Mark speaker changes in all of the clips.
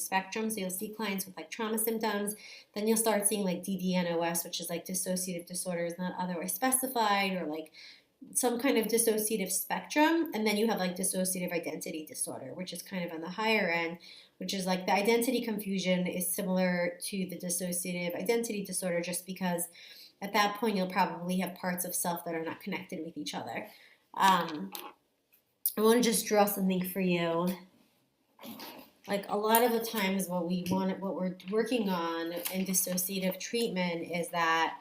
Speaker 1: spectrum. So you'll see clients with like trauma symptoms, then you'll start seeing like DDNOS, which is like dissociative disorders not otherwise specified, or like some kind of dissociative spectrum. And then you have like dissociative identity disorder, which is kind of on the higher end, which is like the identity confusion is similar to the dissociative identity disorder, just because at that point you'll probably have parts of self that are not connected with each other. I want to just draw something for you. Like a lot of the times what we're working on in dissociative treatment is that,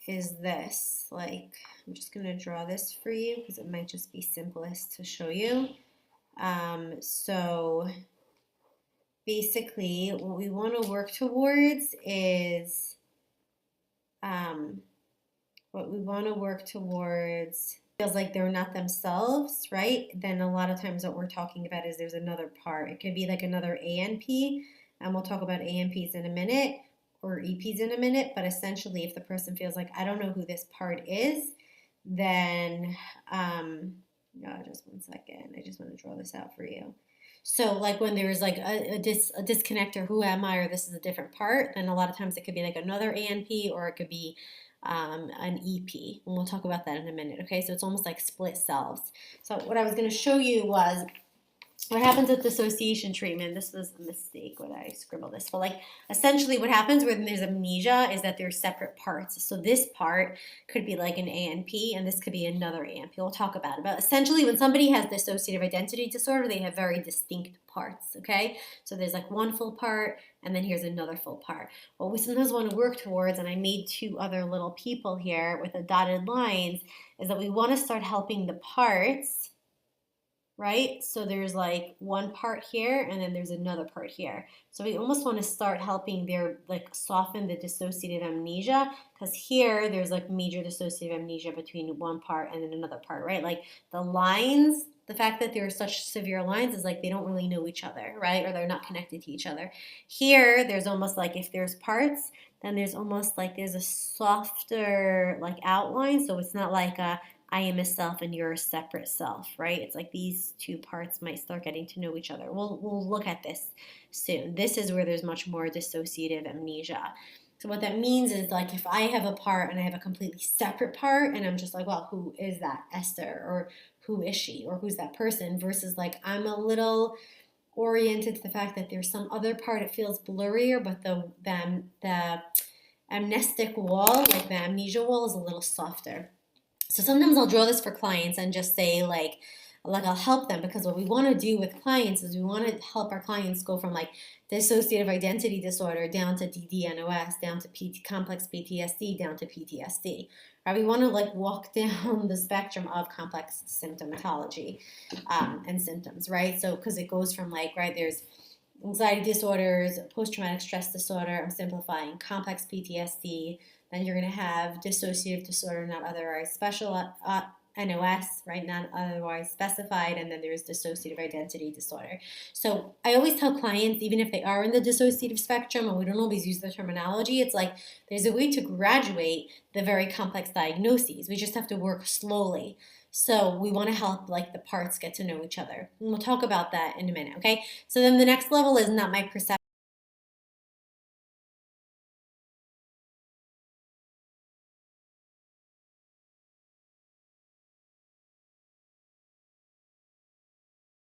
Speaker 1: is this. Like, I'm just going to draw this for you because it might just be simplest to show you. So basically what we want to work towards is, feels like they're not themselves, right? Then a lot of times what we're talking about is there's another part. It could be like another ANP, and we'll talk about ANPs in a minute, or EPs in a minute, but essentially if the person feels like, I don't know who this part is, then, just one second, I just want to draw this out for you. So like when there's like a disconnect, or who am I, or this is a different part, then a lot of times it could be like another ANP, or it could be an EP, and we'll talk about that in a minute, okay? So it's almost like split selves. So what I was going to show you was what happens with dissociation treatment. This was a mistake when I scribbled this, but like essentially what happens when there's amnesia is that there's separate parts. So this part could be like an ANP, and this could be another ANP. We'll talk about it. But essentially when somebody has dissociative identity disorder, they have very distinct parts, okay? So there's like one full part, and then here's another full part. What we sometimes want to work towards, and I made two other little people here with the dotted lines, is that we want to start helping the parts, right? So there's like one part here, and then there's another part here. So we almost want to start helping their, like, soften the dissociative amnesia, because here there's like major dissociative amnesia between one part and then another part, right? Like the lines, the fact that there are such severe lines is like they don't really know each other, right? Or they're not connected to each other. Here, there's almost like if there's parts, then there's almost like there's a softer like outline. So it's not like a I am a self and you're a separate self, right? It's like these two parts might start getting to know each other. We'll look at this soon. This is where there's much more dissociative amnesia. So what that means is, like, if I have a part and I have a completely separate part, and I'm just like, well, who is that Esther? Or who is she? Or who's that person? Versus like I'm a little oriented to the fact that there's some other part, it feels blurrier, but the amnestic wall, like the amnesia wall, is a little softer. So sometimes I'll draw this for clients and just say like I'll help them, because what we want to do with clients is we want to help our clients go from like dissociative identity disorder down to DDNOS, down to complex PTSD, down to PTSD. Right? We want to like walk down the spectrum of complex symptomatology and symptoms, right? So because it goes from like, right, there's anxiety disorders, post-traumatic stress disorder, I'm simplifying, complex PTSD, then you're going to have dissociative disorder not otherwise special, NOS, right, not otherwise specified, and then there's dissociative identity disorder. So I always tell clients, even if they are in the dissociative spectrum, and we don't always use the terminology, it's like there's a way to graduate the very complex diagnoses. We just have to work slowly. So we want to help like the parts get to know each other. And we'll talk about that in a minute, okay? So then the next level is not my perception.